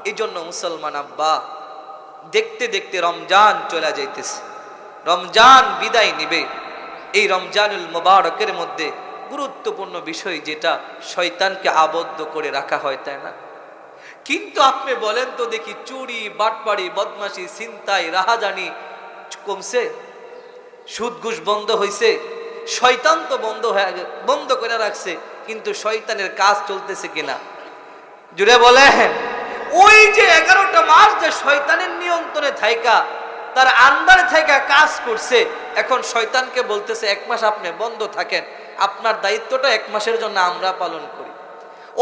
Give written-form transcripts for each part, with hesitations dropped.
এই জন্য মুসলমান আব্বা, দেখতে দেখতে রমজান চলে যাইতেছে, রমজান বিদায় নিবে। এই রমজানুল মুবারকের মধ্যে গুরুত্বপূর্ণ বিষয় যেটা, শয়তানকে আবদ্ধ করে রাখা হয়, তাই না? কিন্তু আপনি বলেন তো দেখি, চুরি, বাটপাড়ি, বদমাশি, ছিনতাই, রাহাজানি কমছে? সুদ ঘুষ বন্ধ হয়েছে? শয়তান তো বন্ধ করে রাখছে, কিন্তু শয়তানের কাজ চলতেছে কিনা জুড়ে বলেন? ওই যে 11টা মাস যে শয়তানের নিয়ন্ত্রণে থাইকা, তার আন্ডারে থাইকা কাজ করছে, এখন শয়তানকে বলতেছে 1 মাস আপনি বন্ধ থাকেন, আপনার দায়িত্বটা 1 মাসের জন্য আমরা পালন করি।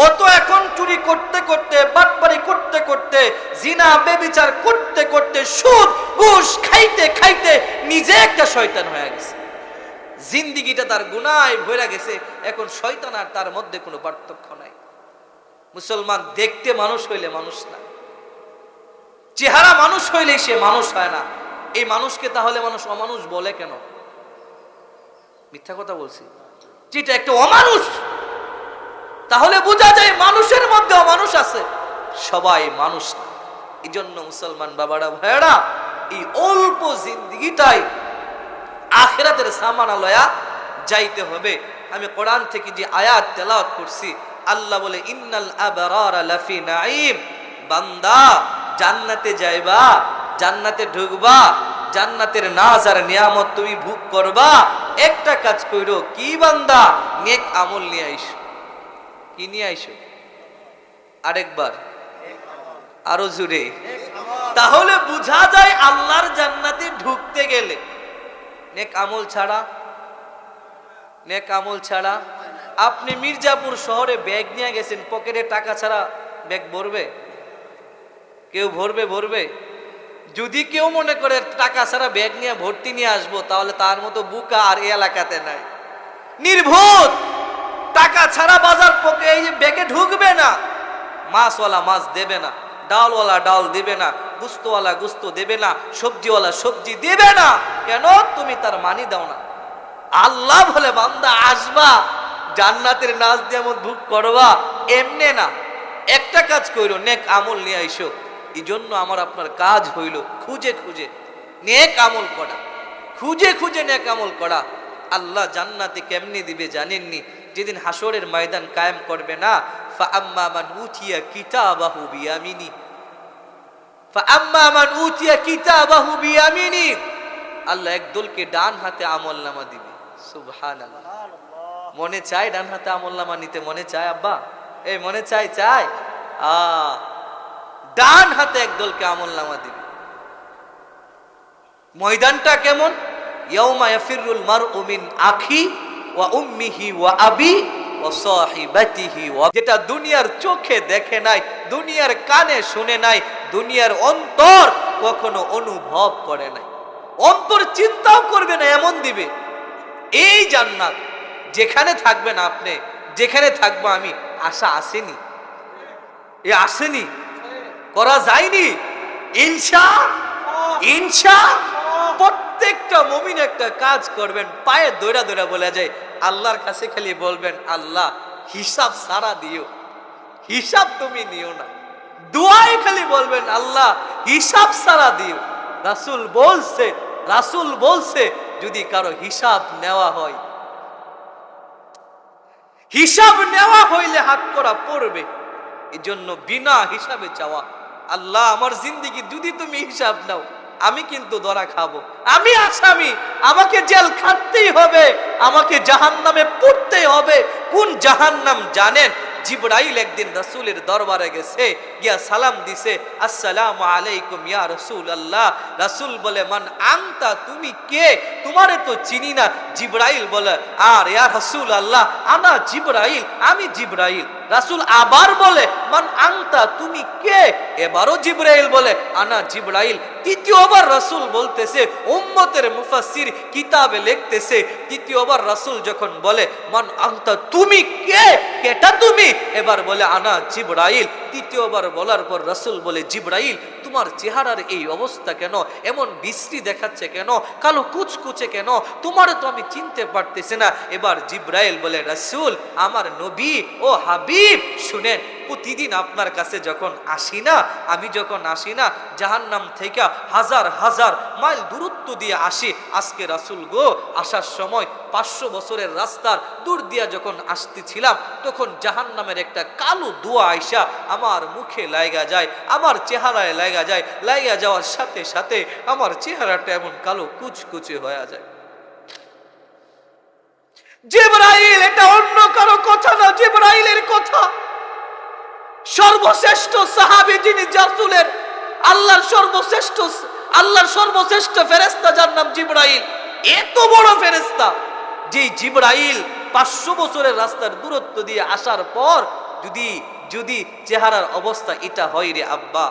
ও তো এখন চুরি করতে করতে, বাটপাড়ি করতে করতে, জিনা বেবিচার করতে করতে, সুদ ঘুষ খাইতে খাইতে নিজে একটা শয়তান হয়ে গেছে। জিন্দিগিটা তার গুনায় ভরে গেছে, এখন শয়তান আর তার মধ্যে কোনো পার্থক্য নাই। মুসলমান দেখতে মানুষ হইলে মানুষ না, চেহারা মানুষ হইলে সে মানুষ হয় না। এই মানুষকে তাহলে মানুষ অমানুষ বলে কেন? মিথ্যা কথা বলছি? যেটা একটা অমানুষ, তাহলে বোঝা যায় মানুষের মধ্যে অমানুষ আছে, সবাই মানুষ না। এই জন্য মুসলমান বাবারা, ভাইয়েরা, এই অল্প জিন্দিগিটাই আখিরাতের সামানা লয়া যাইতে হবে। আমি কোরআন থেকে যে আয়াত তেলাওয়াত করছি, আল্লাহ বলে, ইন্নাল আবরারা লাফি নাঈম, বান্দা জান্নাতে যাইবা, জান্নাতে ঢুকবা, জান্নাতের নাজ আর নিয়ামত তুমি ভোগ করবা, একটা কাজ কইরো, কি বান্দা? নেক আমল নিয়ে আইসো। কি নিয়ে আইসো? আরেকবার, আরো জোরে। তাহলে বোঝা যায় আল্লাহর জান্নাতে ঢুকতে গেলে নেক আমল ছাড়া, নেক আমল ছাড়া। আপনি মির্জাপুর শহরে ব্যাগ নিয়ে গেছেন, পকেটে টাকা ছাড়া ব্যাগ ভরবে? কেউ ভরবে? যদি কেউ মনে করে টাকা ছাড়া ব্যাগ নিয়ে ভর্তি নিয়ে আসবো, তাহলে তার মতো বুকা আর এই এলাকাতে নাই। নির্ভুল টাকা ছাড়া বাজার পকে এই যে ব্যাগে ঢুকবে না। মাছওয়ালা মাছ দেবে না, ডালওয়ালা ডাল দেবে না, গুস্তওয়ালা গুস্ত দেবে না, সবজিওয়ালা সবজি দেবে না। কেন? তুমি তার মানি দাও না। আল্লাহ বলে, বান্দা আসবা, জান্নাতের নাজ নিয়ামত ভোগ করবা, এমনে না। একটা কাজ কইরো, নেক আমল নিয়ে আইসো। এই জন্য আমার আপনার কাজ হইল খুঁজে খুঁজে নেক আমল করা, খুঁজে খুঁজে নেক আমল করা। আল্লাহ জান্নাতে কেমনে দিবে জানেননি? যেদিন হাসরের ময়দান কায়েম করবে না, ফাআম্মা মান উতিয়া কিতাবাহু বিয়ামিনি, ফাআম্মা মান উতিয়া কিতাবাহু বিয়ামিনি, আল্লাহ একদলকে ডান হাতে আমলনামা দিবে। সুবহানাল্লাহ। মনে চায় ডান হাতে আমলনামা নিতে? মনে চায় আব্বা? এই মনে চায়? চায়? ডান হাতে একদলকে আমলনামা দিবে। ময়দানটা কেমন? ইয়াউমা ইয়াফিরুল মারউ মিন আখি ওয়া উম্মিহি ওয়া আবি ওয়া সাহিবাতিহি, যেটা দুনিয়ার চোখে দেখে নাই, দুনিয়ার কানে শুনে নাই, দুনিয়ার অন্তর কখনো অনুভব করে নাই, অন্তর চিন্তাও করবে না, এমন দিবে। এই জান্নাত যেখানে থাকবেন আপনি, যেখানে থাকবো আমি, আশা আসেনি? এ আসেনি? করা যায়নি? ইনশা প্রত্যেকটা মুমিন একটা কাজ করবেন, পায়ে দৌড়া দৌড়া বলে যায়, আল্লাহর কাছে খালি বলবেন, আল্লাহ হিসাব সারা দিও, হিসাব তুমি নিও না। দোয়ায় খালি বলবেন, আল্লাহ হিসাব সারা দিও। রাসূল বলছে যদি কারো হিসাব নেওয়া হয়, হিসাব নেওয়া হইলে হাত করা পড়বে। এই জন্য বিনা হিসাবে চাওয়া, আল্লাহ আমার জিন্দেগি যদি তুমি হিসাব নাও, আমি কিন্তু ধরা খাবো, আমি আসামি, আমাকে জেল খাটতেই হবে, আমাকে জাহান্নামে পড়তেই হবে। কোন জাহান্নাম জানেন? জিবরাইল একদিন রাসূলের দরবারে গেছে, গিয়া সালাম দিছে, আসসালামু আলাইকুম ইয়া রাসূলুল্লাহ। রাসূল বলে, মান আনতা, তুমি কে? তোমারে তো চিনি না। জিবরাইল বলে, আর ইয়া রাসূলুল্লাহ আনা জিবরাইল, আমি জিবরাইল। রাসূল আবার বলে, মান আনতা, তুমি কে? এবারও জিবরাইল বলে, আনা জিবরাইল। তৃতীয়বার রাসূল বলতেছে, উম্মতের মুফাসসির কিতাবে লিখতেছে, তৃতীয়বার রাসূল যখন বলে, মান আনতা, তুমি কে? কেটা তুমি? এবার বলে, আনা জিবরাইল। তৃতীয়বার বলার পর রাসূল বলে, জিবরাইল তোমার চেহারার এই অবস্থা কেন? এমন বিশ্রী দেখাচ্ছে কেন? কালো কুচকুচে কেন? তোমারে তো আমি চিনতে পারতেছি না। এবার জিবরাইল বলে, রাসূল আমার নবী ও হাবিব শুনেন, প্রতিদিন আপনার কাছে যখন আসি না, আমি যখন আসি না, জাহান্নাম থেকে হাজার হাজার মাইল দূরত্ব দিয়ে আসি। আজকে রাসূল গো, আসার সময় 500 বছরের রাস্তার দূর দিয়া যখন আসতেছিলাম, তখন জাহান্নামের একটা কালো ধোঁয়া আইসা আমার মুখে লাগা যায়, আমার চেহারায় লাগা যায়। লাগা যাওয়ার সাথে সাথে আমার চেহারাটা এমন কালো কুচকুচে হয়ে যায়। জিবরাইল, এটা অন্য কারো কথা না, জিবরাইলের কথা। সর্বশ্রেষ্ঠ সাহাবী যিনি, রাসূলের আল্লাহর সর্বশ্রেষ্ঠ ফেরেশতা, যার নাম জিবরাইল। এত বড় ফেরেশতা যে জিবরাইল 500 বছরের রাস্তার দূরত্ব দিয়ে আসার পর যদি চেহারার অবস্থা এটা হয় রে আব্বা,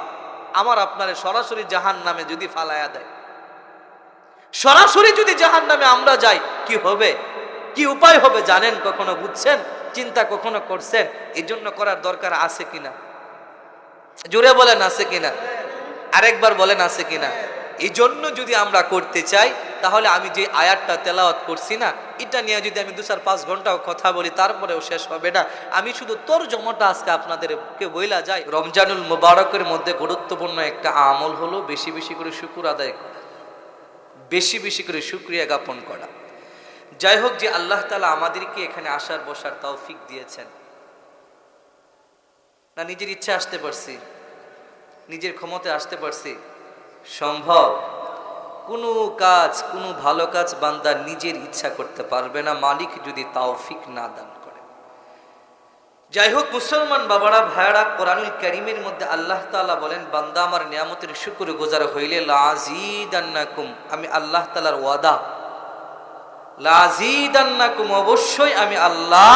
আমার আপনারে সরাসরি জাহান্নামে যদি ফালায়া দেয়, সরাসরি যদি জাহান্নামে আমরা যাই, কি হবে? কি উপায় হবে জানেন? কখনো বুঝছেন? চিন্তা কখনো করছেন? এই জন্য করার দরকার আছে কিনা? জোরে বলেন আছে কিনা? আরেকবার বলেন আছে কিনা? এই জন্য যদি আমরা করতে চাই, তাহলে আমি যে আয়াতটা তেলাওয়াত করছি না, এটা নিয়ে যদি আমি 2-4-5 ঘন্টাও কথা বলি, তারপরেও শেষ হবে না। আমি শুধু তরজমাটা আজকে আপনাদেরকে বইলা যাই। রমজানুল মুবারকের মধ্যে গুরুত্বপূর্ণ একটা আমল হলো বেশি বেশি করে শুকর আদায় করা, বেশি বেশি করে শুকরিয়া জ্ঞাপন করা। যাই হোক, যে আল্লাহ তাআলা আমাদেরকে এখানে আসার বসার তৌফিক দিয়েছেন, না নিজের ইচ্ছা আসতে পারছি, নিজের ক্ষমতায় আসতে পারছি? সম্ভব? কোনো কাজ, কোনো ভালো কাজ বান্দা নিজের ইচ্ছা করতে পারবে না, মালিক যদি তৌফিক না দান করে। যাই হোক মুসলমান বাবারা, ভাইয়ারা, কোরআনুল কারীমের মধ্যে আল্লাহ তাআলা বলেন, বান্দা আমার নিয়ামতের শুকরগুজার হইলে লাযীদান্নাকুম, আমি আল্লাহ তাআলার ওয়াদা, লাযীদান্নাকুম, অবশ্যই আমি আল্লাহ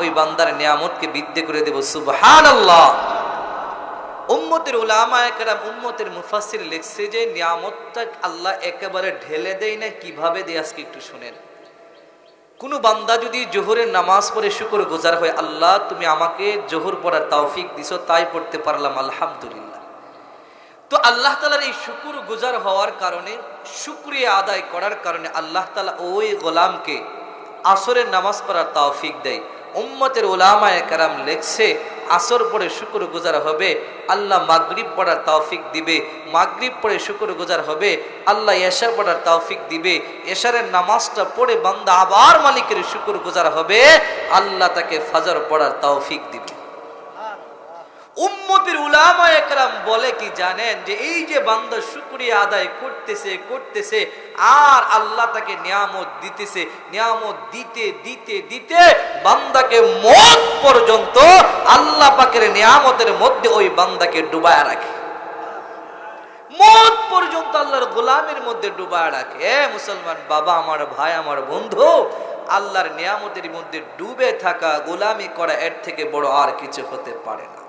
ওই বান্দার নিয়ামতকে বৃদ্ধি করে দেব। সুবহানাল্লাহ। উম্মতের উলামায়ে কেরাম, উম্মতের মুফাসসির লিখছে যে নিয়ামতটা আল্লাহ একেবারে ঢেলে দেয় না। কিভাবে দেয় আজকে একটু শুনেন। কোন বান্দা যদি জোহরের নামাজ পড়ে শুকরগুজার হয়, আল্লাহ তুমি আমাকে জোহর পড়ার তৌফিক দিছো, তাই পড়তে পারলাম, আলহামদুলিল্লাহ। তো আল্লাহ তাআলার এই শুকরগুজার হওয়ার কারণে, শুকরিয়া আদায় করার কারণে আল্লাহ তাআলা ওই গোলামকে আসরের নামাজ পড়ার তৌফিক দেয়। উম্মতের উলামায়ে কেরাম লেখছে, আসর পড়ে শুকরগুজার হবে, আল্লাহ মাগরিব পড়ার তৌফিক দিবে। মাগরিব পড়ে শুকরগুজার হবে, আল্লাহ এশা পড়ার তৌফিক দিবে। এশারের নামাজটা পড়ে বান্দা আবার মালিকের শুকরগুজার হবে, আল্লাহ তাকে ফজর পড়ার তৌফিক দিবে। উম্মতের উলামায়ে কেরাম বলে কি জানেন, যে এই যে বান্দা শুকরিয়া আদায় করতেছে আর আল্লাহ তাকে নিয়ামত দিতেছে, নিয়ামত দিতে দিতে দিতে বান্দাকে মওত পর্যন্ত আল্লাহ পাকের নিয়ামতের মধ্যে ওই বান্দাকে ডুবায়া রাখে। মওত পর্যন্ত আল্লাহর গোলামের মধ্যে ডুবায়া রাখে। এ মুসলমান বাবা, আমার ভাই, আমার বন্ধু, আল্লাহর নিয়ামতের মধ্যে ডুবে থাকা, গোলামি করা, এর থেকে বড় আর কিছু হতে পারে না।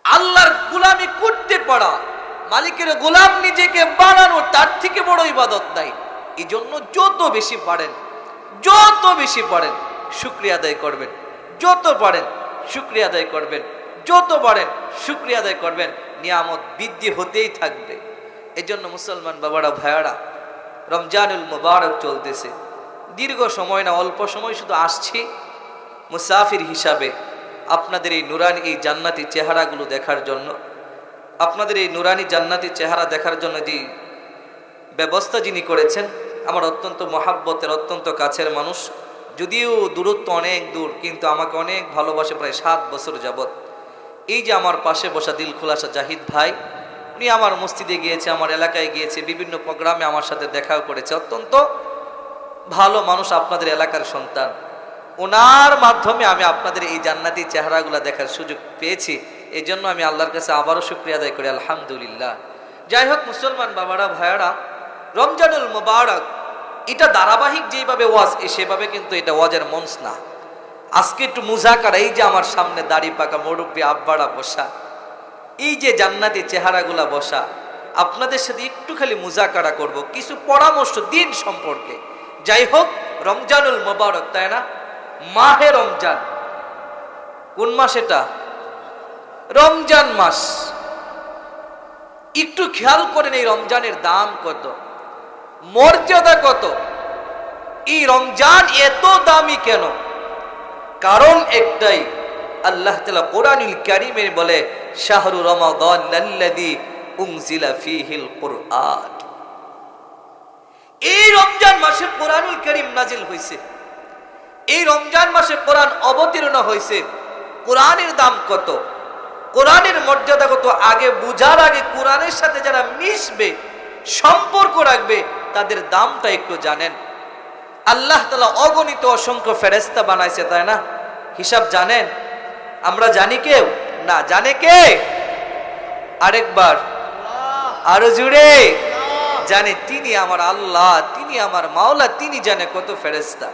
আল্লাহর গোলামি করতে পারা, মালিকের গোলাম নিজেকে বানানো, তার থেকে বড় ইবাদত নাই। এই জন্য যত বেশি পারেন শুকরিয়া আদায় করবেন, যত পারেন শুকরিয়া আদায় করবেন, যত পারেন শুকরিয়া আদায় করবেন, নিয়ামত বৃদ্ধি হতেই থাকবে। এই জন্য মুসলমান বাবারা, ভাইয়ারা, রমজানুল মুবারক চলতেছে। দীর্ঘ সময় না, অল্প সময় শুধু আসছি মুসাফির হিসাবে আপনাদের এই নুরানি, এই জান্নাতি চেহারাগুলো দেখার জন্য, আপনাদের এই নুরানি জান্নাতি চেহারা দেখার জন্য যে ব্যবস্থা যিনি করেছেন, আমার অত্যন্ত মহাব্বতের, অত্যন্ত কাছের মানুষ। যদিও দূরত্ব অনেক দূর, কিন্তু আমাকে অনেক ভালোবাসে, প্রায় 7 বছর যাবত। এই যে আমার পাশে বসা দিল খোলাসা জাহিদ ভাই, উনি আমার মসজিদে গিয়েছে, আমার এলাকায় গিয়েছে, বিভিন্ন প্রোগ্রামে আমার সাথে দেখাও করেছে। অত্যন্ত ভালো মানুষ, আপনাদের এলাকার সন্তান। ওনার মাধ্যমে আমি আপনাদের এই জান্নাতি চেহারাগুলো দেখার সুযোগ পেয়েছি। এই জন্য আমি আল্লাহর কাছে আবারও শুকরিয়া আদায় করি, আলহামদুলিল্লাহ। যাই হোক মুসলমান বাবারা, ভাইয়ারা, রমজানুল মুবারক এটা ধারাবাহিক যেভাবে ওয়াজ, সেভাবে কিন্তু এটা ওয়াজের মঞ্চ না। আজকে একটু মুজাকারা, এই যে আমার সামনে দাড়ি পাকা মুরব্বী আব্বারা বসা, এই যে জান্নাতি চেহারাগুলা বসা, আপনাদের সাথে একটু খালি মুজাকারা করব, কিছু পরামর্শ দিন সম্পর্কে। যাই হোক, রমজানুল মুবারক, তাই না? মাহে রমজান, কোন মাস এটা? রমজান মাস। একটু খেয়াল করেন এই রমজানের দাম কত, মর্যাদা কত, এই রমজান এত দামি কেন? কারণ একটাই, আল্লাহ তাআলা কোরআনুল কারীমে বলে শাহরু রমাদানাল্লাযী উনজিলা ফীহিল কুরআন। এই রমজান মাসে কোরআনুল কারীম নাজিল হয়েছে, এই রমজান মাসে কোরআন অবতীর্ণ হয়েছে। কোরআনের দাম কত, কোরআনের মর্যাদা কত, আগে বুঝার আগে কোরআনের সাথে যারা মিশবে, সম্পর্ক রাখবে, তাদের দামটা একটু জানেন। আল্লাহ তাআলা অগণিত অসংখ্য ফেরেশতা বানাইছে, তাই না? হিসাব জানেন? আমরা জানি কেউ? না। জানে কে? আরেকবার আরো জুড়ে জানে। তিনি আমার আল্লাহ, তিনি আমার মাওলা, তিনি জানে কত ফেরেশতা।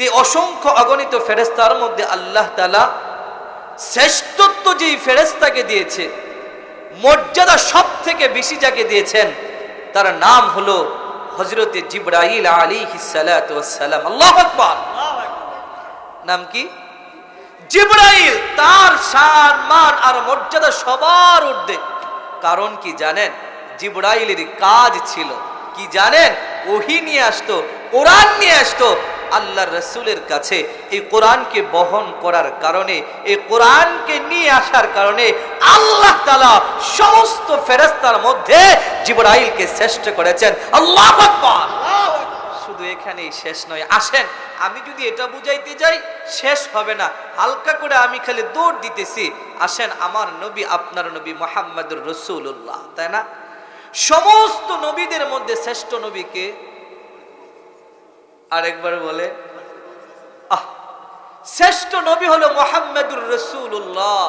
এই অসংখ্য অগণিত ফেরেশতার মধ্যে আল্লাহ তাআলা শ্রেষ্ঠত্ব যেই ফেরেশতাকে দিয়েছে, মর্যাদা সব থেকে বেশি যাকে দিয়েছেন, তার নাম হলো হযরতে জিবরাইল আলাইহিস সালাতু ওয়াস সালাম। আল্লাহু আকবার। নাম কি? জিবরাইল। তার শান মান আর মর্যাদা সবার ঊর্ধ্বে। কারণ কি জানেন? জিবরাইলের কাজ ছিল কি জানেন? ওহী নিয়ে আসতো, কোরআন নিয়ে আসতো আল্লাহর রাসূলের কাছে। এই কোরআনকে বহন করার কারণে, এই কোরআনকে নিয়ে আসার কারণে আল্লাহ তাআলা সমস্ত ফেরেশতার মধ্যে জিবরাইলকে শ্রেষ্ঠ করেছেন। আল্লাহু আকবার। শুধু এখানেই শেষ নয়। আসেন, আমি যদি এটা বুঝাইতে যাই শেষ হবে না। হালকা করে আমি খালি দৌড় দিতেছি। আসেন, আমার নবী, আপনার নবী মুহাম্মদুর রাসূলুল্লাহ, তাই না? সমস্ত নবীদের মধ্যে শ্রেষ্ঠ নবীকে আরেকবার বলে, শ্রেষ্ঠ নবী হলো মুহাম্মদুর রাসূলুল্লাহ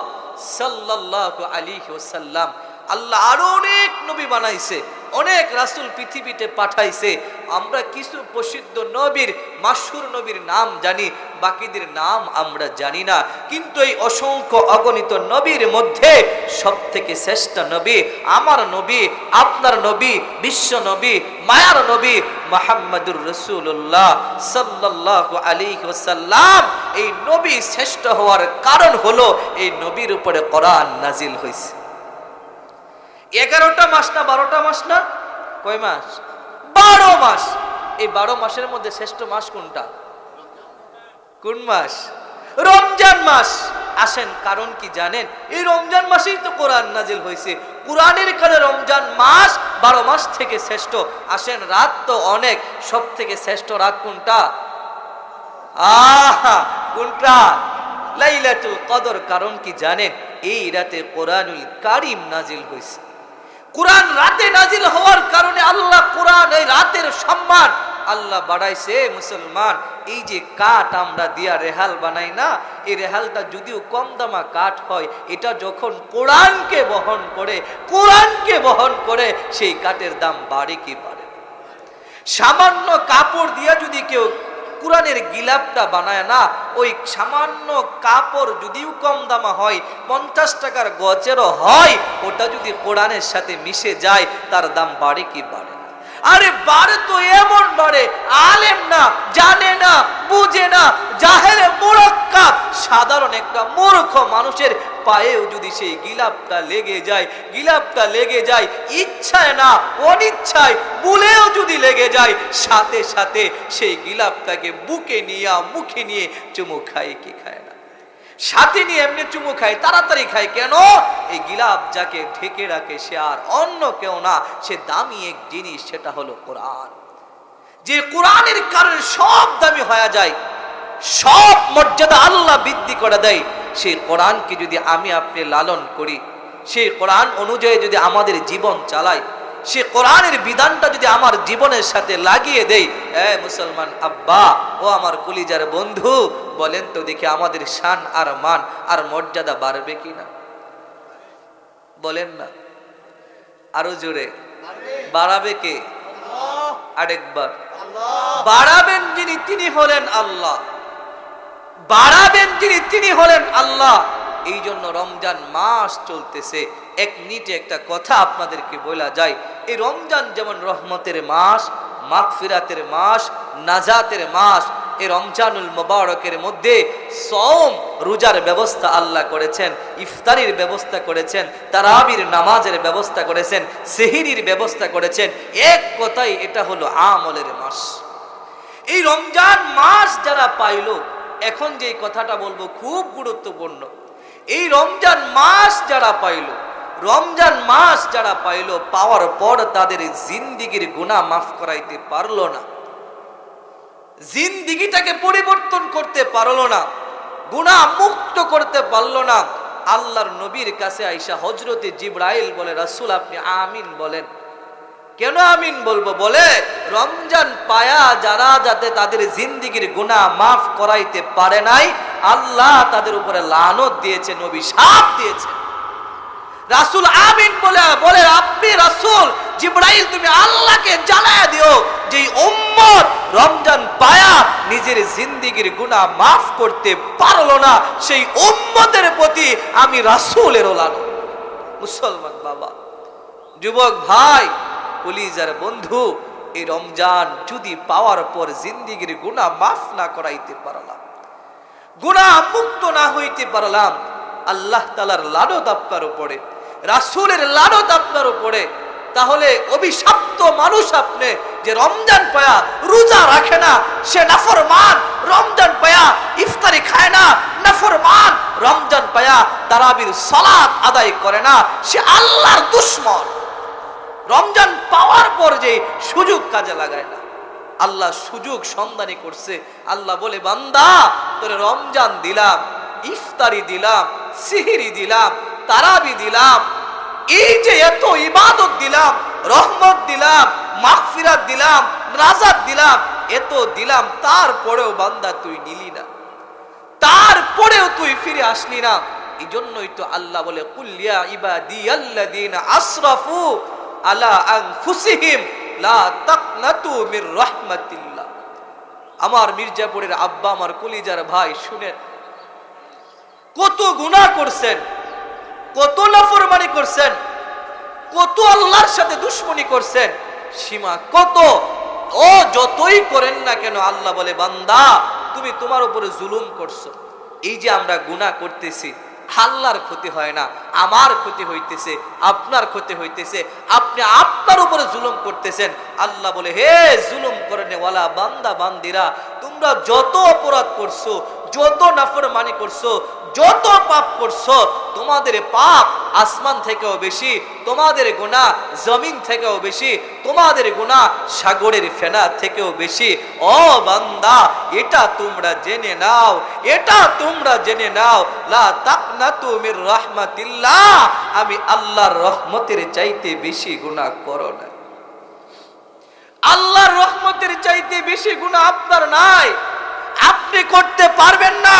সাল্লাল্লাহু আলাইহি ওয়াসাল্লাম। আল্লাহ আরো অনেক নবী বানাইছে, অনেক রাসূল পৃথিবীতে পাঠাইছে। আমরা কিছু প্রসিদ্ধ নবীর, মাশহুর নবীর নাম জানি, বাকিদের নাম আমরা জানি না। কিন্তু এই অসংখ্য অগণিত নবীর মধ্যে সব থেকে শ্রেষ্ঠ নবী আমার নবী, আপনার নবী, বিশ্ব নবী, মায়ার নবী মুহাম্মদুর রাসূলুল্লাহ সাল্লাল্লাহু আলাইহি ওয়াসাল্লাম। এই নবী শ্রেষ্ঠ হওয়ার কারণ হলো এই নবীর উপরে কোরআন নাজিল হয়েছে। 11টা মাস না 12টা মাস না? কয় মাস? 12 মাস। এই 12 মাসের মধ্যে শ্রেষ্ঠ মাস কোনটা? কোন মাস? রমজান মাস। আসেন, কারণ কি জানেন? এই রমজান মাসেই তো কোরআন নাজিল হয়েছে। কোরআনের কারণে রমজান মাস 12 মাস থেকে শ্রেষ্ঠ। আসেন, রাত তো অনেক, সব থেকে শ্রেষ্ঠ রাত কোনটা? কোনটা? লাইলাতুল কদর। কারণ কি জানেন? এই রাতে কোরআনুল কারীম নাজিল হয়েছে। কোরআন রাতে নাজিল হওয়ার কারণে আল্লাহ কোরআন, এই রাতের সম্মান আল্লাহ বাড়াইছে। মুসলমান, এই যে কাঠ আমরা দিয়া রেহাল বানাই না, এই রেহালটা যদিও কম দামা কাঠ হয়, এটা যখন কোরআনকে বহন করে, কোরআনকে বহন করে, সেই কাঠের দাম বাড়ে কি বাড়ে? সামান্য কাপড় দিয়া যদি কেউ কোরআনের গিলাপটা বানায় না, ওই সামান্য কাপড় যদিও কম দামা হয়, 50 টাকার গজেরও হয়, ওটা যদি কোরআনের সাথে মিশে যায়, তার দাম বাড়ে কি বাড়ে না? আরে বাড়ে তো এমন বাড়ে, আলেম না, জানে না, বুঝে না, জাহেলে মুরাক্কাব সাধারণ একটা মূর্খ মানুষের পায়েও যদি সেই গিলাপটা লেগে যায়, গিলাপটা লেগে যায়, ইচ্ছায় না অনিচ্ছায় ভুলেও যদি লেগে যায়, সাথে সাথে সেই গিলাপটাকে বুকে নিয়ে, মুখে নিয়ে চুমু খায় কি খায় না? সাথে নিয়ে এমনি চুমু খায়, তাড়াতাড়ি খায়। কেন? এই গিলাপ যাকে ঢেকে রাখে সে আর অন্য কেউ না, সে দামি এক জিনিস, সেটা হলো কোরআন। যে কোরআনের কারণে সব দামি হয়ে যায়, সব মর্যাদা আল্লাহ বৃদ্ধি করে দেয়। সেই কোরআনকে যদি আমি আপনি লালন করি, সেই কোরআন অনুযায়ী যদি আমাদের জীবন চালাই, সে কোরআনের বিধানটা যদি আমার জীবনের সাথে লাগিয়ে দেই, মুসলমান আব্বা ও আমার কলিজার বন্ধু, বলেন তো দেখি আমাদের শান আর মান আর মর্যাদা বাড়বে কিনা? বলেন না, আরো জোরে। বাড়াবে কে? আরেকবার। বাড়াবেন যিনি, তিনি হলেন আল্লাহ। বাড়াবেন যিনি, তিনি হলেন আল্লাহ। এই জন্য রমজান মাস চলতেছে। এক মিনিটে একটা কথা আপনাদেরকে বলা যায়, এই রমজান যেমন রহমতের মাস, মাগফিরাতের মাস, নাজাতের মাস, এই রমজানুল মুবারকের মধ্যে সওম রোজার ব্যবস্থা আল্লাহ করেছেন, ইফতারির ব্যবস্থা করেছেন, তারাবির নামাজের ব্যবস্থা করেছেন, সেহরির ব্যবস্থা করেছেন। এক কথাই এটা হলো আমলের মাস। এই রমজান মাস যারা পাইল, এখন যে কথাটা বলবো খুব গুরুত্বপূর্ণ। এই রমজান মাস যারা পাইল, রমজান মাস যারা পাইল, পাওয়ার পর তাদের জিন্দিগির গুনাহ মাফ করাইতে পারলো না, জিন্দিগিটাকে পরিবর্তন করতে পারলো না, গুনাহ মুক্ত করতে পারলো না। আল্লাহর নবীর কাছে আইসা হযরতে জিবরাইল বলে, রাসূল আপনি আমিন বলেন। কেন আমিন বলবো? বলে রমজান পায়া যারা যাতে তাদের জিন্দিগির গুনাহ মাফ করাইতে পারে নাই, আল্লাহ তাদের উপরে লানত দিয়েছে, নবী শাপ দিয়েছে। রাসূল আমিন বলে আপনি রাসূল জিবরাইল তুমি আল্লাহকে জানায়া দিও যে উম্মত রমজান পায়া নিজের জিন্দিগির গুনাহ মাফ করতে পারলো না, সেই উম্মতের প্রতি আমি রাসূলের লানত। মুসলমান বাবা, যুবক ভাই, কলিজার বন্ধু, এই রমজান যদি পাওয়ার পর জিন্দিগির গুনাহ মাফ না করাইতে পারলাম, গুনাহ মুক্ত না হইতে পারলাম, আল্লাহ তাআলার লানত আপনার উপরে, রাসূলের লানত আপনার উপরে, তাহলে অভিশপ্ত মানুষ আপনি। যে রমজান পায়া রোজা রাখে না সে নাফরমান, রমজান পায়া ইফতারি খায় না নাফরমান, রমজান পায়া তারাবির সালাত আদায় করে না সে আল্লাহর দুশমন। রমজান পাওয়ার পর যে সুযোগ কাজে লাগায় না, আল্লাহ সুযোগ সন্ধানী করছে। আল্লাহ বলে বান্দা তোরে রমজান দিলাম, ইফতারি দিলাম, সিহরি দিলাম, তারাবি দিলাম, এই যে এত ইবাদত দিলাম, রহমত দিলাম, মাগফিরাত দিলাম, নাজাত দিলাম, এত দিলাম, তারপরেও বান্দা তুই নিলি না, তারপরেও তুই ফিরে আসলি না। এই জন্যই তো আল্লাহ বলে কুল ইয়া ইবাদিয়াল্লাযীনা আসরাফু আলা আনফুসিহিম লা তাকনাতু মির রাহমাতিল্লাহ। আমার মির্জাপুরের আব্বা, আমার কলিজার ভাই, শুনেন, কত গুনাহ করছেন, কত নাফরমানি করছেন, কত আল্লাহর সাথে দুশমনি করছেন, সীমা কত। ও যতই করেন না কেন, আল্লাহ বলে বান্দা তুমি তোমার উপরে জুলুম করছো। এই যে আমরা গুনাহ করতেছি, আল্লাহর ক্ষতি হয় না, আমার ক্ষতি হইতেছে, আপনার ক্ষতি হইতেছে, আপনি আপনার উপরে জুলুম করতেছেন। আল্লাহ বলে হে জুলুম করনে ওয়ালা বান্দা বান্দিরা, তোমরা যত অপরাধ করছো, যত নাফরমানি করছো, যত পাপ করছো, তোমাদের পাপ আসমান থেকেও বেশি, তোমাদের গুনাহ জমিন থেকেও বেশি, তোমাদের গুনাহ সাগরের ফেনা থেকেও বেশি। ও বান্দা এটা তোমরা জেনে নাও, এটা তোমরা জেনে নাও, লা তাকনাতু মির রাহমাতিল্লাহ, আমি আল্লাহর রহমতের চাইতে বেশি গুনাহ করো না। আল্লাহর রহমতের চাইতে বেশি গুনাহ আপনার নাই, আপনি করতে পারবেন না,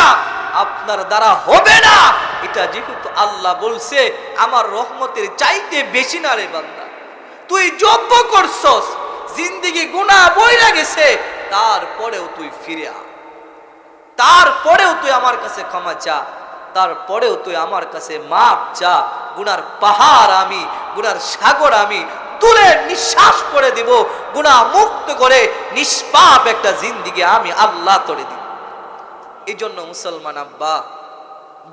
আপনার দ্বারা হবে না। এটা যেহেতু আল্লাহ বলছে আমার রহমতের চাইতে বেশি না রে বান্দা, তুই যোগ্য করছস, জিন্দেগি গুনাহ বইরা গেছে, তারপরেও তুই ফিরে আ, তারপরেও তুই আমার কাছে ক্ষমা চা, তারপরেও তুই আমার কাছে মাপ চা। গুনার পাহাড় আমি, গুনার সাগর আমি তুলে নিঃশ্বাস করে দিব, গুনাহ মুক্ত করে নিষ্পাপ একটা জিন্দেগি আমি আল্লাহ তোরে দিব। এই জন্য মুসলমান আব্বা,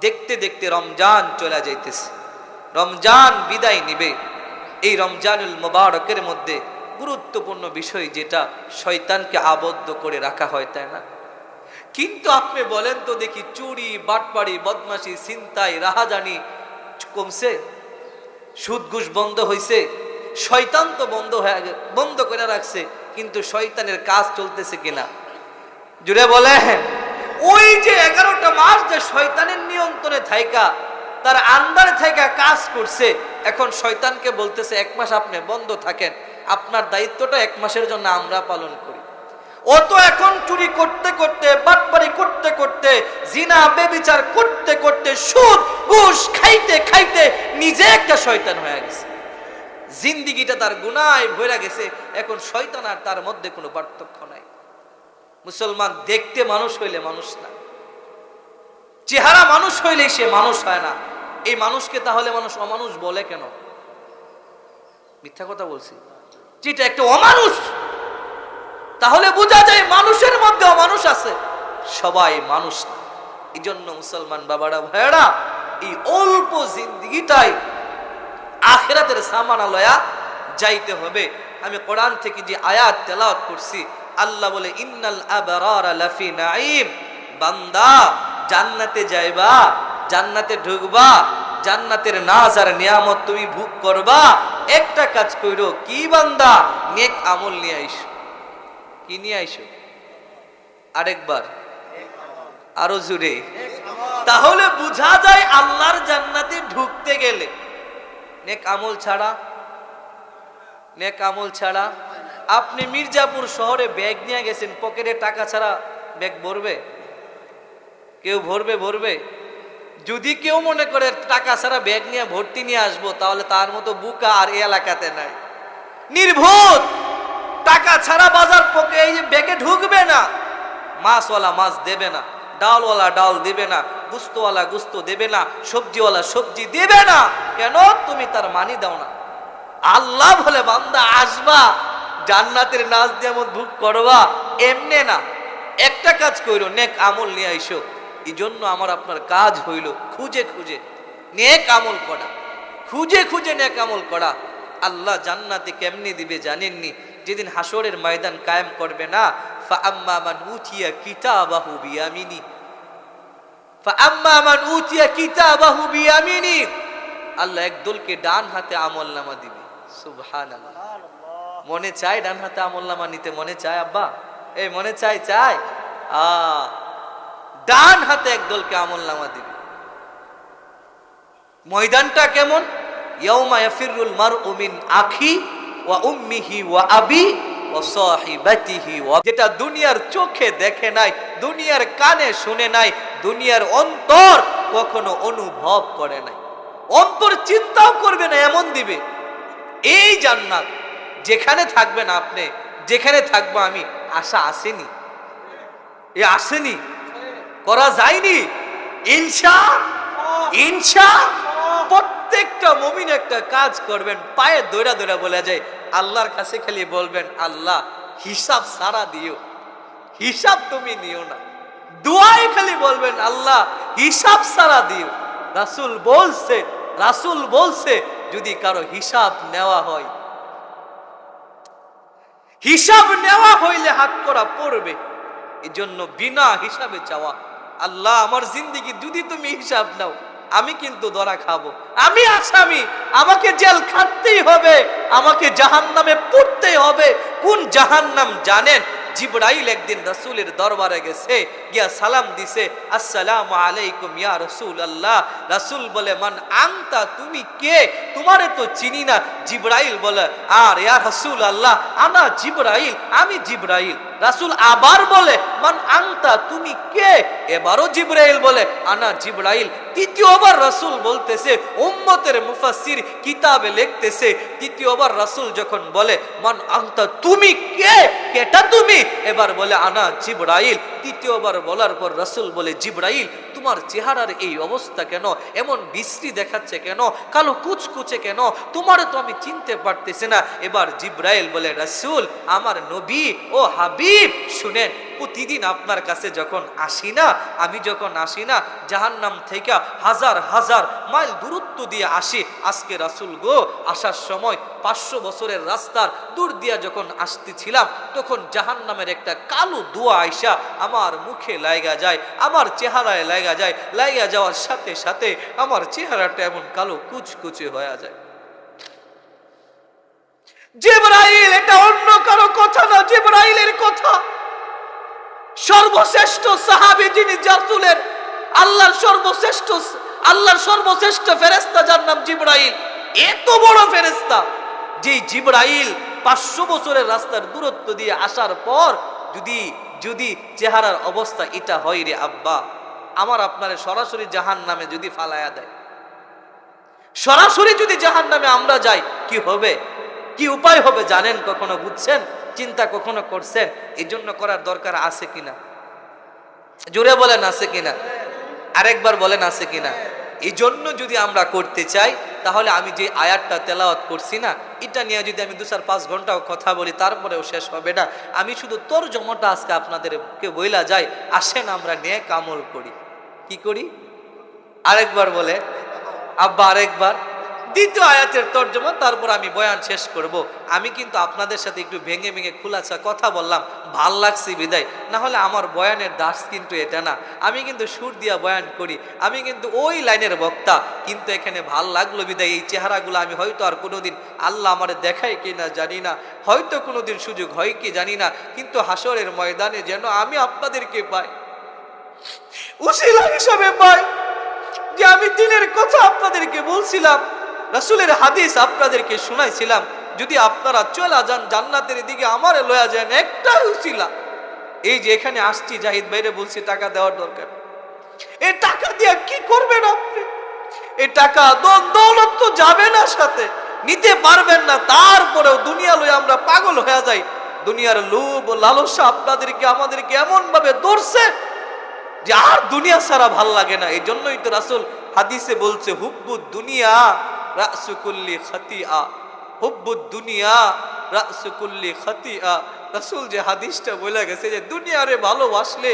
দেখতে দেখতে রমজান চলে যাইতেছে, রমজান বিদায় নিবে। এই রমজানুল মুবারকের মধ্যে গুরুত্বপূর্ণ বিষয় যেটা শয়তানকে আবদ্ধ করে রাখা হয়, তাই না? কিন্তু আপনি বলেন তো দেখি, চুরি, বাটপাড়ি, বদমাশি, ছিনতাই, রাহাজানি কমছে? সুদ ঘুষ বন্ধ হয়েছে? শয়তান তো বন্ধ করে রাখছে, কিন্তু শয়তানের কাজ চলতেছে কিনা জুড়ে বলেন? ওই যে 11টা মাস যে শয়তানের নিয়ন্ত্রণে থাইকা, তার আন্ডারে থাইকা কাজ করছে, এখন শয়তানকে বলতেছে 1 মাস আপনি বন্ধ থাকেন, আপনার দায়িত্বটা 1 মাসের জন্য আমরা পালন করি। ও তো এখন চুরি করতে করতে, বাটপারি করতে করতে, জিনা বেবিচার করতে করতে, সুদ ঘুষ খাইতে খাইতে নিজে একটা শয়তান হয়ে গেছে, জিন্দিগিটা তার গুনায় ভরে গেছে। এখন শয়তান আর তার মধ্যে কোনো পার্থক্য নাই। মুসলমান দেখতে মানুষ হইলে মানুষ না, চেহারা মানুষ হইলে সে মানুষ হয় না। এই মানুষকে তাহলে মানুষ অমানুষ বলে কেন? মিথ্যা কথা বলছি, যেটা একটা অমানুষ, তাহলে বোঝা যায় মানুষের মধ্যে অমানুষ আছে, সবাই মানুষ না। এই জন্য মুসলমান বাবারা ভাইয়েরা, এই অল্প জিন্দিগিটাই আখিরাতের সামানা লয়া যাইতে হবে। আমি কোরআন থেকে যে আয়াত তেলাওয়াত করছি, আল্লাহ বলে ইন্নাল আবরারা লাফি নাঈম, বান্দা জান্নাতে যাইবা, জান্নাতে ঢুকবা, জান্নাতের নাজ আর নিয়ামত তুমি ভোগ করবা, একটা কাজ কইরো। কি বান্দা? নেক আমল নিয়ে আইসো। কি নিয়ে আইসো? আরেকবার, আরো জোরে। তাহলে বোঝা যায় আল্লাহর জান্নাতে ঢুকতে গেলে নেক আমল ছাড়া, নেক আমল ছাড়া। আপনি মির্জাপুর শহরে ব্যাগ নিয়ে গেছেন, পকেটে টাকা ছাড়া ব্যাগ ভরবে? কেউ ভরবে? ভরবে? যদি কেউ মনে করে টাকা ছাড়া ব্যাগ নিয়ে ভর্তি নিয়ে আসবো, তাহলে তার মতো বুকা আর এই এলাকাতে নাই। নির্ভুল টাকা ছাড়া বাজার পকে এই যে ব্যাগে ঢুকবে না। মাছওয়ালা মাছ দেবে না, ডালওয়ালা ডাল দেবে না, গুস্তওয়ালা গুস্ত দেবে না, সবজিওয়ালা সবজি দেবে না। কেন? তুমি তার মানি দাও না। আল্লাহ বলে বান্দা আসবা, জান্নাতের নাজ নিয়ামত ভোগ করবা, এমনে না। একটা কাজ কইরো, নেক আমল নিয়ে আইসো। এই জন্য আমার আপনার কাজ হইল খুঁজে খুঁজে নেক আমল করা, খুঁজে খুঁজে নেক আমল করা। আল্লাহ জান্নাতে কেমনি দিবে জানেননি? যেদিন হাসরের ময়দান কায়েম করবে না, ফাআম্মা মান উতিয়া কিতাবাহু বিয়ামিনি, ফাআম্মা মান উতিয়া কিতাবাহু বিয়ামিনি, আল্লাহ একদলকে ডান হাতে আমলনামা দিবে। সুবহানাল্লাহ। মনে চায় ডান হাতে আমলনামা নিতে? মনে চায় আব্বা? এই মনে চায়? চায়? ডান হাতে একদলকে আমলনামা দিবে। ময়দানটা কেমন? ইয়াউমা ইয়াফিরুল মারউ মিন আখি ওয়া উম্মিহি ওয়া আবি ওয়া সাহিবাতিহি, যেটা দুনিয়ার চোখে দেখে নাই, দুনিয়ার কানে শুনে নাই, দুনিয়ার অন্তর কখনো অনুভব করে নাই, অন্তর চিন্তাও করবে না, এমন দিবে। এই জান্নাত যেখানে থাকবেন আপনি, যেখানে থাকবো আমি, আশা আসেনি? এ আসেনি? করা যায়নি? ইনশা প্রত্যেকটা মুমিন একটা কাজ করবেন, পায়ে দৌড়া দৌড়া বলে যায়, আল্লাহর কাছে খালি বলবেন, আল্লাহ হিসাব সারা দিও, হিসাব তুমি নিও না। দুয়ায় খালি বলবেন, আল্লাহ হিসাব সারা দিও। রাসূল বলছে যদি কারো হিসাব নেওয়া হয়, হিসাব নেওয়া হইলে হাত করা পড়বে। এই জন্য বিনা হিসাবে চাওয়া, আল্লাহ আমার জিন্দেগি যদি তুমি হিসাব নাও, আমি কিন্তু ধরা খাবো, আমি আসামি, আমাকে জেল খাটতেই হবে, আমাকে জাহান্নামে পড়তেই হবে। কোন জাহান্নাম জানেন? জিবরাইল একদিন রাসূলের দরবারে গেছে, গিয়া সালাম দিছে, আসসালামু আলাইকুম ইয়া রাসূলুল্লাহ। রাসূল বলে, মান আনতা, তুমি কে? তোমারে তো চিনি না। জিবরাইল বলে, আর ইয়া রাসূলুল্লাহ আনা জিবরাইল, আমি জিবরাইল। রাসূল আবার বলে, মান আনতা, তুমি কে? এবারও জিবরাইল বলে, আনা জিবরাইল। তৃতীয়বার রাসূল বলতেছে, উম্মতের মুফাসসির কিতাবে লিখতেছে, তৃতীয়বার রাসূল যখন বলে, মান আনতা, তুমি কে? কেটা তুমি? এবার বলে, আনা জিবরাইল। তৃতীয়বার বলার পর রাসূল বলে, জিবরাইল তোমার চেহারার এই অবস্থা কেন? এমন বিশ্রী দেখাচ্ছে কেন? কালো কুচকুচে কেন? তোমারে তো আমি চিনতে পারতেছি না। এবার জিবরাইল বলে, রাসূল আমার নবী ও হাবিব শুনেন, প্রতিদিন আপনার কাছে যখন আসি না, আমি যখন আসি না, জাহান্নাম থেকে হাজার হাজার মাইল দূরত্ব দিয়ে আসি। আজকে রাসূল গো, আসার সময় 500 বছরের রাস্তার দূর দিয়া যখন আসতেছিলাম, তখন জাহান্নামের একটা কালো ধোঁয়া আইসা আমার মুখে লাগা যায়, আমার চেহারায় লাগা যায়, লাগা যাওয়ার সাথে সাথে আমার চেহারাটা এমন কালো কুচকুচে হয়ে যায়। জিবরাইল, এটা অন্য কারো কথা না, জিবরাইলের কথা। সর্বশ্রেষ্ঠ সাহাবী যিনি, রাসূলের আল্লাহর সর্বশ্রেষ্ঠ ফেরেশতা, যার নাম জিবরাইল। এত বড় ফেরেশতা, যে জিবরাইল 500 বছরের রাস্তার দূরত্ব দিয়ে আসার পর যদি চেহারার অবস্থা এটা হয় রে আব্বা, আমার আপনারে সরাসরি জাহান্নামে যদি ফালায়া দেয়, সরাসরি যদি জাহান্নামে আমরা যাই, কি হবে? কি উপায় হবে জানেন? কখনো বুঝছেন? চিন্তা কখনো করছেন? এই জন্য করার দরকার আছে কিনা? জোরে বলেন আছে কিনা? আরেকবার বলেন আছে কিনা? এই জন্য যদি আমরা করতে চাই, তাহলে আমি যে আয়াতটা তেলাওয়াত করছি না, এটা নিয়ে যদি আমি 2-5 ঘন্টাও কথা বলি, তারপরেও শেষ হবে না। আমি শুধু তরজমাটা আজকে আপনাদেরকে বইলা যাই, আসেন আমরা নেক আমল করি। কি করি? আরেকবার বলে আব্বা, আরেকবার। দ্বিতীয় আয়াতের তর্জমা, তারপর আমি বয়ান শেষ করব। আমি কিন্তু আপনাদের সাথে একটু ভেঙে ভেঙে খোলাসা কথা বললাম, ভাল লাগছে বিদায়, না হলে আমার বয়ানের দাস কিন্তু এটা না। আমি কিন্তু সুর দিয়া বয়ান করি, আমি কিন্তু ওই লাইনের বক্তা, কিন্তু এখানে ভাল লাগলো বিদায়। এই চেহারাগুলো আমি হয়তো আর কোনোদিন, আল্লাহ আমার দেখায় কি না জানি না, হয়তো কোনোদিন সুযোগ হয় কি জানি না, কিন্তু হাসরের ময়দানে যেন আমি আপনাদেরকে পাই, উসিলা হিসাবে পাই, যে আমি দিনের কথা আপনাদেরকে বলছিলাম, রাসূলের হাদিস আপনাদেরকে শোনাইছিলাম, যদি আপনারা চলে যান জান্নাতের দিকে, আমারে লয়া যান, একটা উসিলা। এই যে এখানে আসছি, জাহিদ ভাইরে বলছি টাকা দেওয়ার দরকার, এই টাকা দিয়ে কি করবেন আপনি? এই টাকা দৌলত তো যাবে না, সাথে নিতে পারবেন না, তারপরেও দুনিয়া লয়ে আমরা পাগল হয়ে যাই। দুনিয়ার লোভ ও লালসা আপনাদেরকে আমাদেরকে এমন ভাবে ধরছে যে আর দুনিয়া ছাড়া ভাল লাগে না। এই জন্যই তো রাসূল হাদিসে বলছে, হুব্বুদ দুনিয়া রাসু কুল্লি খাতিয়া, হুব্বুদ দুনিয়া রাসু কুল্লি খাতিয়া। রাসূল যে হাদিসটা বলে গেছে যে দুনিয়ারে ভালোবাসলে,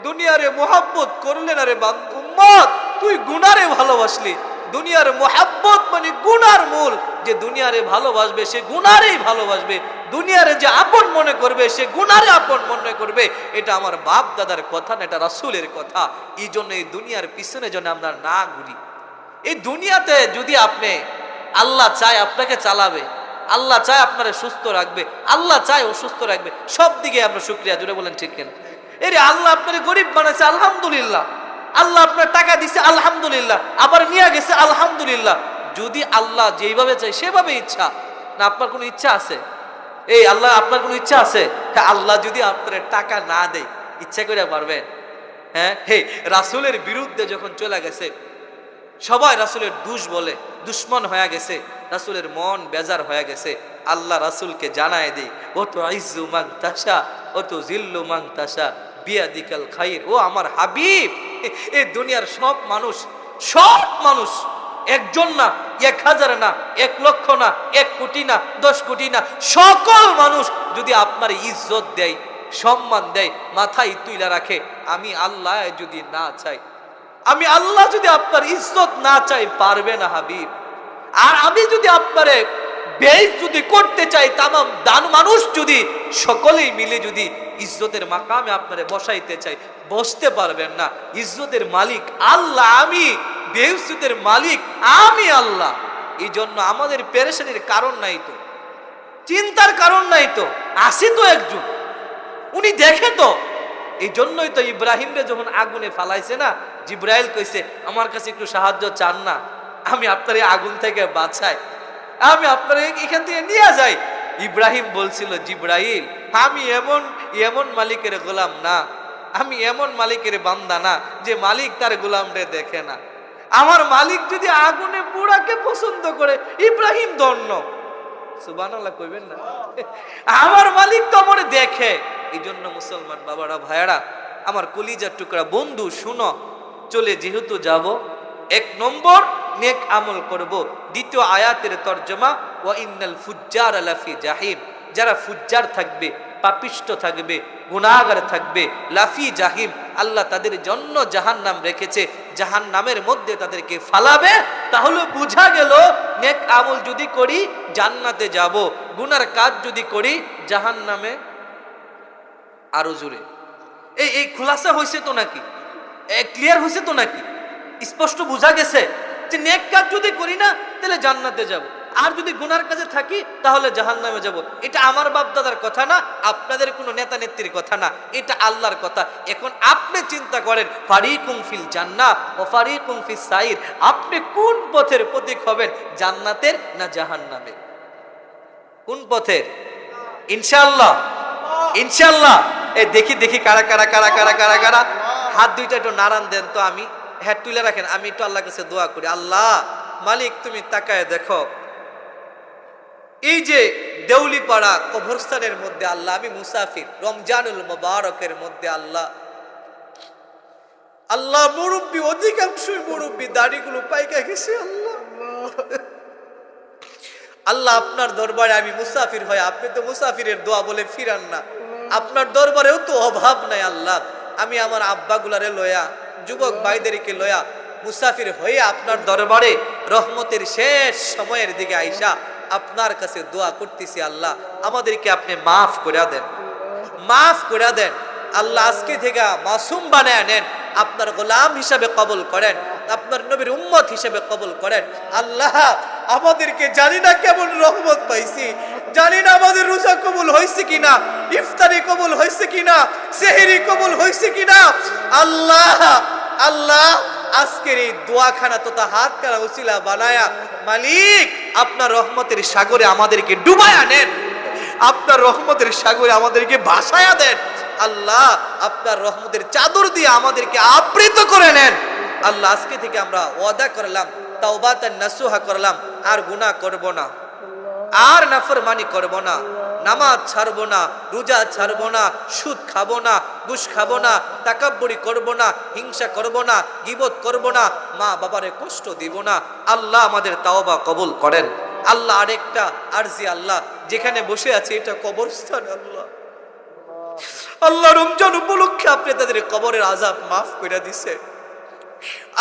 দুনিয়ারে মোহাব্বত করলে না রে উম্মত, তুই গুনারে ভালোবাসলি। দুনিয়ার মোহাব্বত মানে গুনার মূল, যে দুনিয়ারে ভালোবাসবে সে গুনারেই ভালোবাসবে, দুনিয়ারে যে আপন মনে করবে সে গুনারে আপন মনে করবে। এটা আমার বাপ দাদার কথা না, এটা রাসূলের কথা। এই জন্য এই দুনিয়ার পিছনে যেন আমরা না ঘুরি। এই দুনিয়াতে যদি আপনি, আল্লাহ চায় আপনাকে চালাবে, আল্লাহ চায় আপনারা সুস্থ রাখবে, আল্লাহ চায় অসুস্থ রাখবে, সব দিকে আমরা শুকরিয়া, জুড়ে বলেন ঠিক কিনা? এরে আল্লাহ আপনার গরিব বানাইছে, আলহামদুলিল্লাহ। আল্লাহ আপনার টাকা দিছে, আলহামদুলিল্লাহ। আবার নিয়ে গেছে, আলহামদুলিল্লাহ। যদি আল্লাহ যেভাবে চাই সেভাবে ইচ্ছা না, আপনার কোনো ইচ্ছা আছে? এই আল্লাহ আপনার কোনো ইচ্ছা আছে? হ্যাঁ, আল্লাহ যদি আপনার টাকা না দেয়, ইচ্ছা করে পারবেন? হ্যাঁ, হে রাসূলের বিরুদ্ধে যখন চলে গেছে, সবাই রাসূলের বলে দুশ্মন হয়ে গেছে, রাসূলের মন বেজার হয়ে গেছে। আল্লাহ রাসূলকে জানায় দেই, ও তো আইজ্জু মান তাশা ও তো জিল্লু মান তাশা বিয়াদিকাল খাইর। ও আমার হাবিব, এই দুনিয়ার সব মানুষ, একজন না, 1000 না, 1 লক্ষ না, 1 কোটি না, 10 কোটি না, সকল মানুষ যদি আপনার ইজ্জত দেয়, সম্মান দেয়, মাথায় তুইলা রাখে, আমি আল্লাহ যদি না চাই, আমি আল্লাহ যদি আপনার ইজ্জত না চাই, পারবে না হাবিব। আর আমি যদি আপনারে বেইজ্জতি করতে চাই, তামাম দান মানুষ যদি সকলেই মিলে যদি ইজ্জতের মাকামে আপনারে বসাইতে চাই, বসতে পারবেন না। ইজ্জতের মালিক আল্লাহ, আমি বেইজ্জতের মালিক আমি আল্লাহ। এই জন্য আমাদের পেরেশানির কারণ নাই তো, চিন্তার কারণ নাই তো, আসি তো একজন, উনি দেখে তো। এই জন্যই তো ইব্রাহিমরে যখন আগুনে ফালাইছে না, জিব্রাইল কইছে আমার কাছে একটু সাহায্য চান না, আমি আপনার এই আগুন থেকে বাঁচাই, আমি আপনার এখান থেকে নিয়ে যাই। ইব্রাহিম বলছিল, জিব্রাইল আমি এমন মালিকের গোলাম না, আমি এমন মালিকের বান্দা না যে মালিক তার গোলামরে দেখে না। আমার মালিক যদি আগুনে পোড়াকে পছন্দ করে, ইব্রাহিম ধন্য। সুবহানাল্লাহ কইবেন না? আমার মালিক তো আমার দেখে। এই জন্য মুসলমান বাবারা, ভাইয়ারা, আমার কলিজার টুকরা বন্ধু, শুনো, চলে যেহেতু যাব, 1 নম্বর নেক আমল করব। দ্বিতীয় আয়াতের তর্জমা, ওয়া ইন্নাল ফুজ্জার লাফি জাহিম। যারা ফুজ্জার থাকবে, পাপিষ্ট থাকবে, গুনাহগার থাকবে, লাফি জাহিম, আল্লাহ তাদের জন্য জাহান্নাম রেখেছে, জাহান্নামের মধ্যে তাদেরকে ফালাবে। তাহলে বোঝা গেল নেক আমল যদি করি জান্নাতে যাব, গুনার কাজ যদি করি জাহান্নামে। আরো জোরে এই খুলাসা হয়েছে তো নাকি? ক্লিয়ার হয়েছে তো নাকি? স্পষ্ট বোঝা গেছে যে নেক কাজ যদি করি না তাহলে জান্নাতে যাব, আর যদি গুনার কাজে থাকি তাহলে জাহান্নামে যাব। এটা আমার বাপ দাদার কথা না, আপনাদের কোনো নেতা নেত্রীর কথা না, এটা আল্লাহর কথা। এখন আপনি চিন্তা করেন, ফারিকুম ফিল জান্নাহ ওয়া ফারিকুম ফিস সাইর, আপনি কোন পথের প্রতীক হবেন, জান্নাতের না জাহান্নামের? কোন পথের? ইনশাআল্লাহ, ইনশাআল্লাহ। এই দেখি কারা কারা কারা কারা কারা কারা হাত দুইটা একটু নাড়ান দেন তো, আমি হ্যাঁ তুলে রাখেন, আমি একটু আল্লাহর কাছে দোয়া করি। আল্লাহ মালিক, তুমি তাকায় দেখো, এই যে দেউলিপাড়া কবরস্থানের মধ্যে আল্লাহ আমি মুসাফির, রমজানুল মুবারকের মধ্যে আল্লাহ মুরব্বী, অধিকাংশই মুরব্বী, দাড়িগুলো পাইকা গেছে। আল্লাহ আপনার দরবারে আমি মুসাফির হয়, আপনি তো মুসাফিরের দোয়া বলে ফিরান না, আপনার দরবারেও তো অভাব নাই। আল্লাহ আমি আমার আব্বাগুলারে লয়া, যুবক ভাইদেরকে লয়া মুসাফির হয়ে আপনার দরবারে রহমতের শেষ সময়ের দিকে আইসা আপনার কাছে দোয়া করতেছি, আল্লাহ আমাদেরকে আপনি মাফ করে দেন, মাফ করে দেন। আল্লাহ আজকে থেকে মাসুম বানায় নেন, আপনার গোলাম হিসাবে কবুল করেন, আপনার নবীর উম্মত হিসাবে কবুল করেন। আল্লাহ আমাদেরকে জানি না কেমন রহমত পাইছি, জানি না আমাদের রোজা কবুল হয়েছে কিনা, ইফতারি কবুল হয়েছে কিনা, সেহরি কবুল হয়েছে কিনা। আল্লাহ আল্লাহ আজকের এই দোয়াখানা তোতা হাত কারা উসিলা বানায়া মালিক আপনার রহমতের সাগরে আমাদেরকে ডুবায়া নেন, আপনার রহমতের সাগরে আমাদেরকে ভাসায়া দেন। আল্লাহ আপনার রহমতের চাদর দিয়ে আমাদেরকে আবৃত করে নেন। আল্লাহ আজকে থেকে আমরা ওয়াদা করলাম, তাওবাতান নাসুহা করলাম, আর গুনাহ করব না, আর নাফরমানি করব না, নামাজ ছাড়বো না, রোজা ছাড়বো না, সুদ খাবো না, ঘুষ খাবো না, তাকাব্বুরি করব না, হিংসা করব না, গীবত করব না, মা বাবারে কষ্ট দিব না। আল্লাহ আমাদের তাওবা কবুল করেন। আল্লাহ আরেকটা আরজি, আল্লাহ যেখানে বসে আছে এটা কবরস্থান, আল্লাহ আল্লাহ রমজান উপলক্ষে আপনি তাদের কবরের আযাব মাফ করে দিছেন।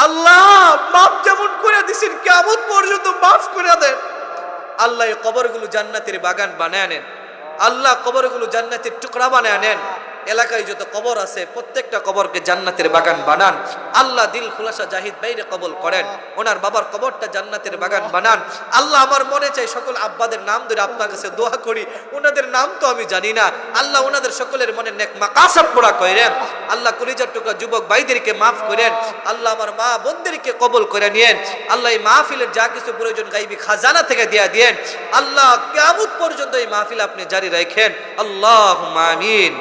আল্লাহ মাফ যেমন করে দিছেন কিয়ামত পর্যন্ত মাফ করে দেন। আল্লাহ এই কবরগুলো জান্নাতের বাগান বানায় নেন, আল্লাহ কবরগুলো জান্নাতের টুকরা বানায় নেন। এলাকায় যত কবর আছে প্রত্যেকটা কবরকে জান্নাতের বাগান বানান। আল্লাহ দিল খুলাসা জাহিদ ভাইরে কবুল করেন, ওনার বাবার কবরটা জান্নাতের বাগান বানান। আল্লাহ আমার মনে চাই সকল আব্বাদের নাম ধরে আপনার কাছে দোয়া করি, ওনাদের নাম তো আমি জানি না, আল্লাহ ওনাদের সকলের মনে নেক মাকাসাদ পুরা করেন। আল্লাহ কলিজার টুকরা যুবক ভাইদেরকে মাফ করেন। আল্লাহ আমার মা বোনদেরকে কবুল করে নিয়েন। আল্লাহ এই মাহফিলের যা কিছু প্রয়োজন গাইবি খাজানা থেকে দিয়া দিয়েন। আল্লাহ কিয়ামত পর্যন্ত এই মাহফিল আপনি জারি রাখেন। আল্লাহুম্মা আমিন।